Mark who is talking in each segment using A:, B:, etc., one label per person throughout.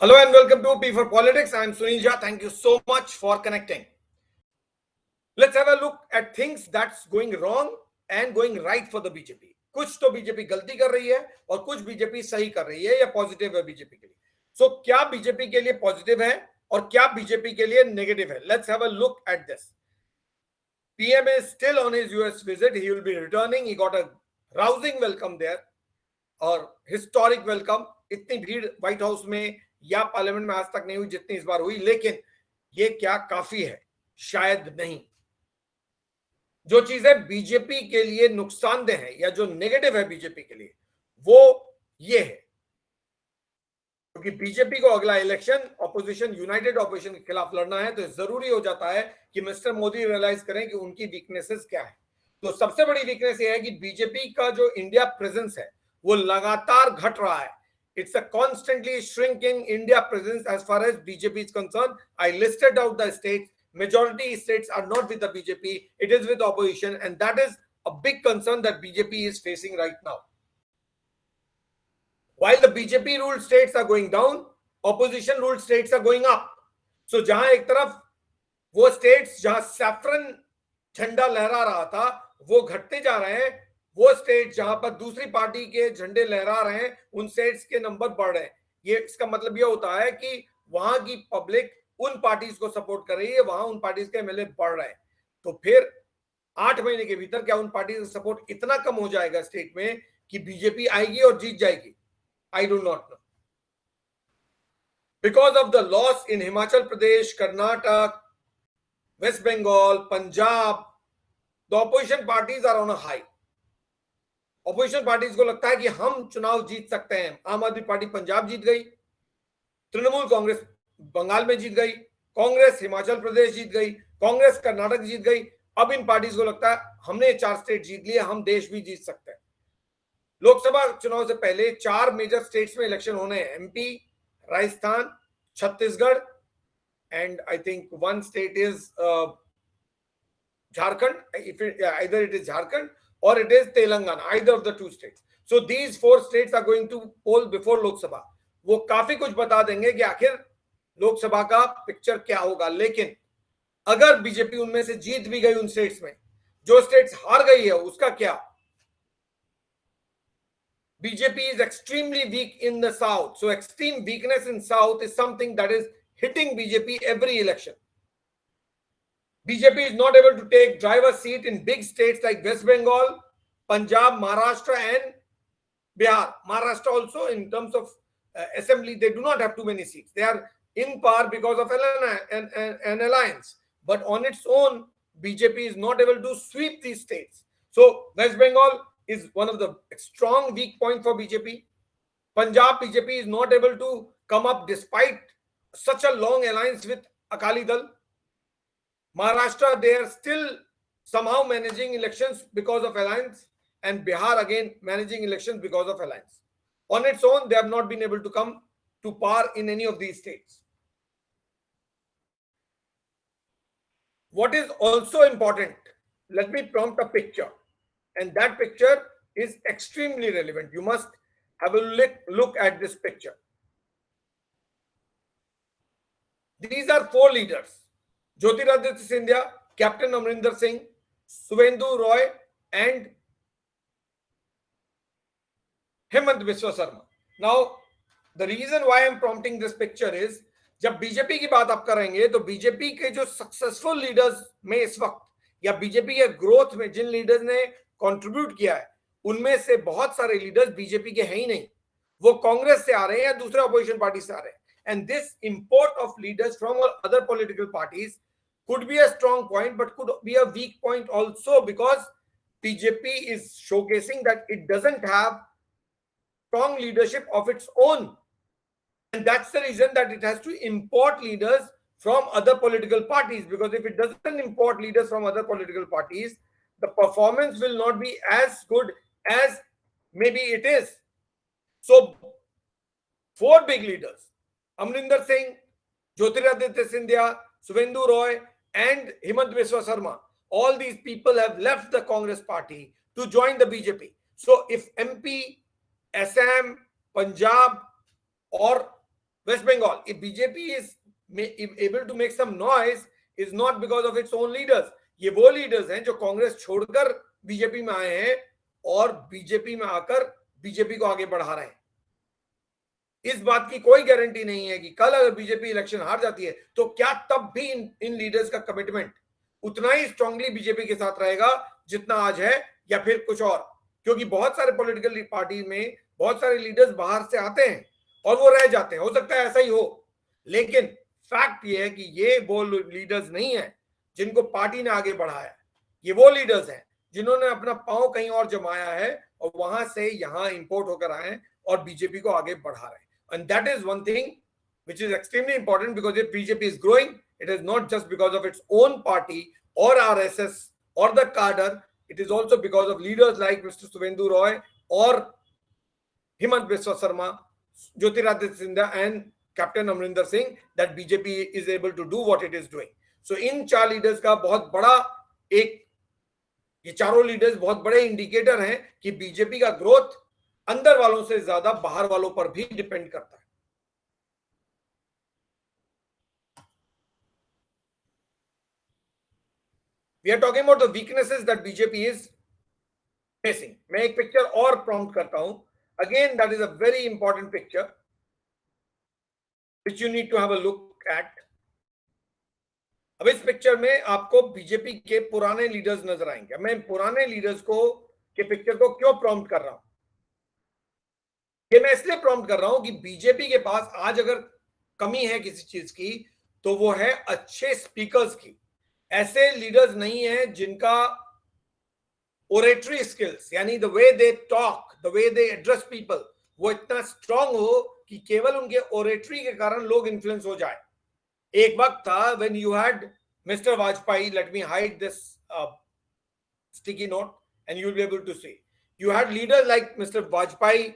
A: Hello and welcome to P for Politics. I am Sunil Jha. Thank you so much for connecting. Let's have a look at things that's going wrong and going right for the BJP. कुछ तो BJP गलती कर रही है और कुछ BJP सही कर रही है या पॉजिटिव है बीजेपी के लिए. सो क्या बीजेपी के लिए पॉजिटिव है और क्या बीजेपी के लिए नेगेटिव है? Let's have a look at this. PM is still on his US visit. He will be returning. He got a rousing welcome there और हिस्टोरिक वेलकम. इतनी भीड़ व्हाइट हाउस में या पार्लियामेंट में आज तक नहीं हुई जितनी इस बार हुई. लेकिन ये क्या काफी है? शायद नहीं. जो चीजें बीजेपी के लिए नुकसानदेह है या जो नेगेटिव है बीजेपी के लिए वो ये है, क्योंकि बीजेपी को अगला इलेक्शन ऑपोजिशन यूनाइटेड ऑपोजिशन के खिलाफ लड़ना है तो जरूरी हो जाता है कि मिस्टर मोदी रियलाइज करें कि उनकी वीकनेसेस क्या है. तो सबसे बड़ी वीकनेस ये है कि बीजेपी का जो इंडिया प्रेजेंस है वो लगातार घट रहा है. It's a constantly shrinking India presence as far as BJP is concerned. I listed out the states. Majority states are not with the BJP. It is with opposition, and that is a big concern that BJP is facing right now. While the BJP ruled states are going down, opposition ruled states are going up. So जहां एक तरफ वो states जहां saffron झंडा लहरा रहा था वो घटते जा रहे हैं, वो स्टेट जहां पर दूसरी पार्टी के झंडे लहरा रहे हैं उन स्टेट्स के नंबर बढ़ रहे हैं. ये इसका मतलब ये होता है कि वहां की पब्लिक उन पार्टीज को सपोर्ट कर रही है, वहां उन पार्टीज के एमएलए बढ़ रहे हैं. तो फिर 8 महीने के भीतर क्या उन पार्टीज का सपोर्ट इतना कम हो जाएगा स्टेट में कि बीजेपी आएगी और जीत जाएगी? I do not know. Because of the loss in Himachal Pradesh, Karnataka, West Bengal, Punjab, the opposition parties are on a high. Opposition parties को लगता है कि हम चुनाव जीत सकते हैं. आम आदमी पार्टी पंजाब जीत गई, तृणमूल कांग्रेस बंगाल में जीत गई, कांग्रेस हिमाचल प्रदेश जीत गई, कांग्रेस कर्नाटक जीत गई. अब इन पार्टीज को लगता है हमने 4 स्टेट जीत लिए, हम देश भी जीत सकते हैं. लोकसभा चुनाव से पहले 4 मेजर स्टेट्स में इलेक्शन होने हैं. MP, Rajasthan, Chhattisgarh, and I think one state is Jharkhand. Either it is Jharkhand or it is Telangana, either of the two states. So these 4 states are going to poll before Lok Sabha. वो काफी कुछ बता देंगे कि आखिर लोकसभा का picture क्या होगा. लेकिन अगर बीजेपी उनमें से जीत भी गई उन स्टेट्स में, जो स्टेट्स हार गई है उसका क्या? BJP is extremely weak in the south. So extreme weakness in south is something that is hitting BJP every election. BJP is not able to take driver's seat in big states like West Bengal, Punjab, Maharashtra and Bihar. Maharashtra also in terms of assembly, they do not have too many seats. They are in par because of an alliance. But on its own, BJP is not able to sweep these states. So West Bengal is one of the strong weak point for BJP. Punjab BJP is not able to come up despite such a long alliance with Akali Dal. Maharashtra, they are still somehow managing elections because of alliance, and Bihar again managing elections because of alliance. On its own, they have not been able to come to par in any of these states. What is also important, let me prompt a picture, and that picture is extremely relevant. You must have a look at this picture. These are 4 leaders: Jyotiraditya Scindia, Captain Amrinder Singh, Suvendu Roy, and Hemant Biswa Sarma. Now, the reason why I am prompting this picture is, जब BJP की बात आप करेंगे तो BJP के जो successful leaders में इस वक्त या बीजेपी के ग्रोथ में जिन लीडर्स ने कंट्रीब्यूट किया है उनमें से बहुत सारे लीडर्स बीजेपी के हैं ही नहीं. वो कांग्रेस से आ रहे हैं या दूसरे अपोजिशन पार्टी से आ रहे हैं. And this import of leaders from other political parties could be a strong point, but could be a weak point also, because BJP is showcasing that it doesn't have strong leadership of its own. And that's the reason that it has to import leaders from other political parties, because if it doesn't import leaders from other political parties, the performance will not be as good as maybe it is. So 4 big leaders, Amrinder Singh, Jyotiraditya Scindia, Suvendu Roy, and Hemant Biswa Sarma, all these people have left the Congress party to join the BJP. So if MP, Assam, Punjab, or West Bengal, if BJP is able to make some noise, is not because of its own leaders. ये वो leaders हैं जो कांग्रेस छोड़कर BJP में आए हैं और BJP में आकर बीजेपी को आगे बढ़ा रहे हैं. इस बात की कोई गारंटी नहीं है कि कल अगर बीजेपी इलेक्शन हार जाती है तो क्या तब भी इन लीडर्स का कमिटमेंट उतना ही स्ट्रांगली बीजेपी के साथ रहेगा जितना आज है, या फिर कुछ और. क्योंकि बहुत सारे पॉलिटिकल पार्टी में बहुत सारे लीडर्स बाहर से आते हैं और वो रह जाते हैं. हो सकता है ऐसा ही हो, लेकिन फैक्ट ये है कि ये वो लीडर्स नहीं है जिनको पार्टी ने आगे बढ़ाया. ये वो लीडर्स हैं जिन्होंने अपना पांव कहीं और जमाया है और वहां से यहां इंपोर्ट होकर आए हैं और बीजेपी को आगे बढ़ा रहे हैं. And that is one thing which is extremely important, because if BJP is growing, it is not just because of its own party or RSS or the cadre, it is also because of leaders like Mr. Suvendu Roy or Himant Biswa Sarma, Jyotiraditya Scindia and Captain Amrinder Singh, that BJP is able to do what it is doing. So in 4 leaders का बहुत बड़ा एक, ये चारों leaders बहुत बड़े indicator हैं कि बीजेपी का ग्रोथ अंदर वालों से ज्यादा बाहर वालों पर भी डिपेंड करता है. We are talking about the weaknesses that BJP is facing. मैं एक पिक्चर और प्रॉम्प्ट करता हूं. Again, that is a very important picture which you need to have a look at. अब इस पिक्चर में आपको बीजेपी के पुराने लीडर्स नजर आएंगे. मैं पुराने लीडर्स को के पिक्चर को क्यों प्रॉम्प्ट कर रहा हूं? ये मैं इसलिए प्रॉम्प्ट कर रहा हूं कि बीजेपी के पास आज अगर कमी है किसी चीज की तो वो है अच्छे स्पीकर्स की. ऐसे लीडर्स नहीं है जिनका ओरेटरी स्किल्स, यानी the way they talk, the way they address people, वो इतना स्ट्रांग हो कि केवल उनके ओरेटरी के कारण लोग इन्फ्लुएंस हो जाए. एक वक्त था when you had mister Vajpayee, let me hide this sticky note and you will be able to see, you had leaders like mister Vajpayee,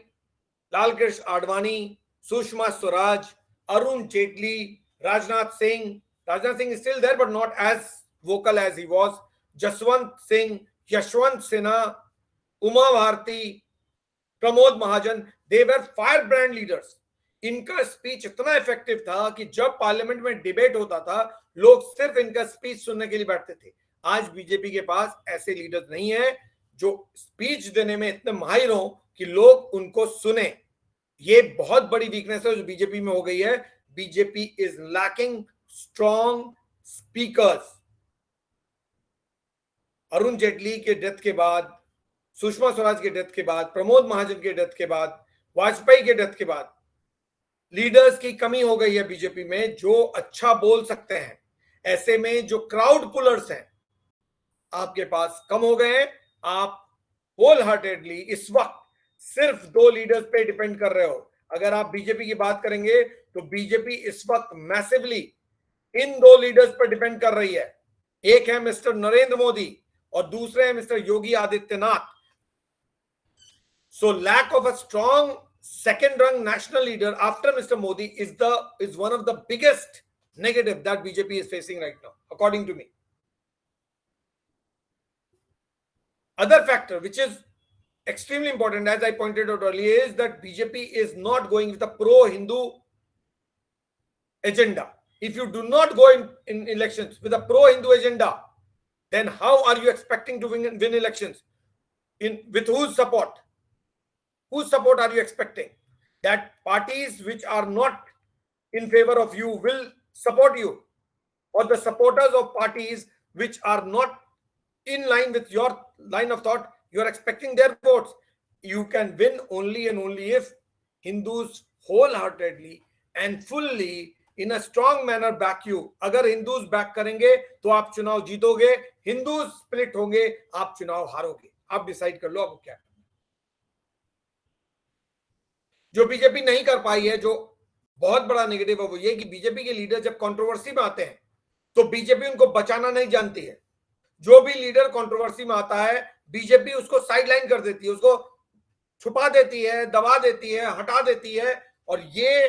A: Lal Krishna Advani, Sushma Swaraj, Arun Jaitley, Rajnath Singh. Rajnath Singh is still there but not as vocal as he was. Jaswant Singh, Yashwant Sinha, Uma Bharti, Pramod Mahajan, they were firebrand leaders. इनका speech इतना effective था कि जब parliament में debate होता था लोग सिर्फ इनका स्पीच सुनने के लिए बैठते थे. आज बीजेपी के पास ऐसे लीडर्स नहीं है जो स्पीच देने में इतने माहिर हों कि लोग उनको सुने. ये बहुत बड़ी वीकनेस है जो बीजेपी में हो गई है. BJP is lacking strong speakers. Arun Jaitley के डेथ के बाद, सुषमा स्वराज के डेथ के बाद, प्रमोद महाजन के डेथ के बाद, वाजपेयी के डेथ के बाद लीडर्स की कमी हो गई है बीजेपी में जो अच्छा बोल सकते हैं. ऐसे में जो क्राउड पुलर्स हैं आपके पास कम हो गए हैं. आप होल हार्टेडली इस वक्त सिर्फ 2 लीडर्स पे डिपेंड कर रहे हो. अगर आप बीजेपी की बात करेंगे तो बीजेपी इस वक्त मैसिवली इन 2 लीडर्स पर डिपेंड कर रही है. एक है मिस्टर नरेंद्र मोदी और दूसरे है mister Yogi Adityanath. So lack of a strong second rung national leader after Mr. Modi is one of the biggest negative that BJP is facing right now, according to me. Other factor which is extremely important, as I pointed out earlier, is that BJP is not going with a pro-Hindu agenda. If you do not go in elections with a pro-Hindu agenda, then how are you expecting to win elections? With whose support? Whose support are you expecting? That parties which are not in favor of you will support you, or the supporters of parties which are not in line with your line of thought, you are expecting their votes. You can win only and only if Hindus wholeheartedly and fully in a strong manner back you. अगर Hindus back करेंगे तो आप चुनाव जीतोगे. Hindus split होंगे, आप चुनाव हारोगे. आप decide कर लो आपको क्या. जो बीजेपी नहीं कर पाई है, जो बहुत बड़ा नेगेटिव है, वो ये कि बीजेपी के लीडर जब कंट्रोवर्सी में आते हैं तो बीजेपी उनको बचाना नहीं जानती है. जो भी लीडर कंट्रोवर्सी में आता है बीजेपी उसको साइडलाइन कर देती है, उसको छुपा देती है, दबा देती है, हटा देती है. और ये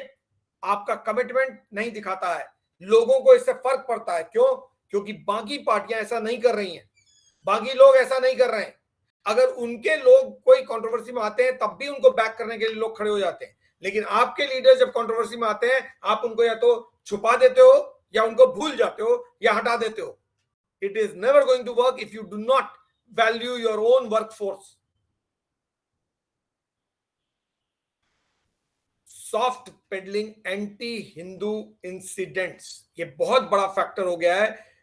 A: आपका कमिटमेंट नहीं दिखाता है. लोगों को इससे फर्क पड़ता है. क्यों? क्योंकि बाकी पार्टियां ऐसा नहीं कर रही हैं, बाकी लोग ऐसा नहीं कर रहे हैं. अगर उनके लोग कोई कंट्रोवर्सी में आते हैं तब भी उनको बैक करने के लिए लोग खड़े हो जाते हैं. लेकिन आपके लीडर जब कंट्रोवर्सी में आते हैं, आप उनको या तो छुपा देते हो या उनको भूल जाते हो या हटा देते हो. It is never going to work if you do not value your own workforce. Soft pedalling anti Hindu incidents, ये बहुत बड़ा फैक्टर हो गया है.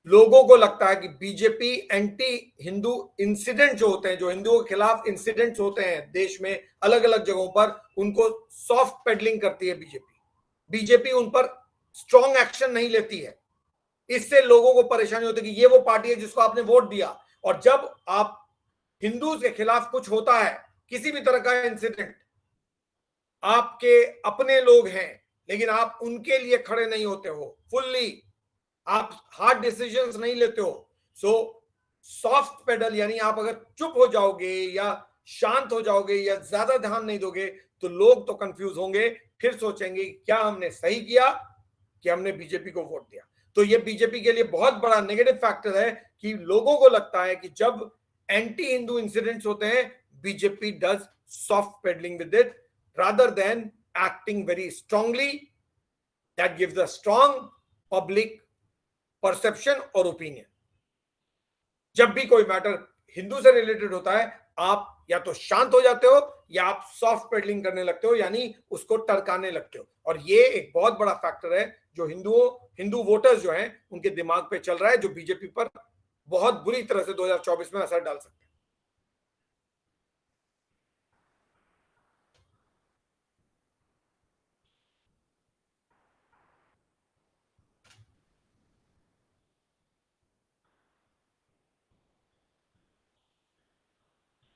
A: लोगों को लगता है कि बीजेपी एंटी हिंदू इंसिडेंट जो होते हैं, जो हिंदुओं के खिलाफ इंसिडेंट्स होते हैं देश में अलग अलग जगहों पर, उनको सॉफ्ट पेडलिंग करती है बीजेपी उन पर स्ट्रॉन्ग एक्शन नहीं लेती है. इससे लोगों को परेशानी होती है कि ये वो पार्टी है जिसको आपने वोट दिया, और जब आप हिंदू के खिलाफ कुछ होता है, किसी भी तरह का इंसिडेंट, आपके अपने लोग हैं लेकिन आप उनके लिए खड़े नहीं होते हो फुल्ली, आप हार्ड डिसीजंस नहीं लेते हो. सो सॉफ्ट पेडल यानी आप अगर चुप हो जाओगे या शांत हो जाओगे या ज्यादा ध्यान नहीं दोगे तो लोग तो कंफ्यूज होंगे, फिर सोचेंगे क्या हमने सही किया कि हमने बीजेपी को वोट दिया. तो ये बीजेपी के लिए बहुत बड़ा नेगेटिव फैक्टर है कि लोगों को लगता है कि जब एंटी हिंदू इंसिडेंट्स होते हैं, BJP does soft pedalling with it rather than acting very strongly. That gives a strong public perception और opinion. जब भी कोई मैटर हिंदू से रिलेटेड होता है, आप या तो शांत हो जाते हो या आप सॉफ्ट पेडलिंग करने लगते हो, यानी उसको टरकाने लगते हो. और ये एक बहुत बड़ा फैक्टर है जो हिंदू वोटर्स जो हैं उनके दिमाग पे चल रहा है, जो बीजेपी पर बहुत बुरी तरह से 2024 में असर डाल सकते हैं.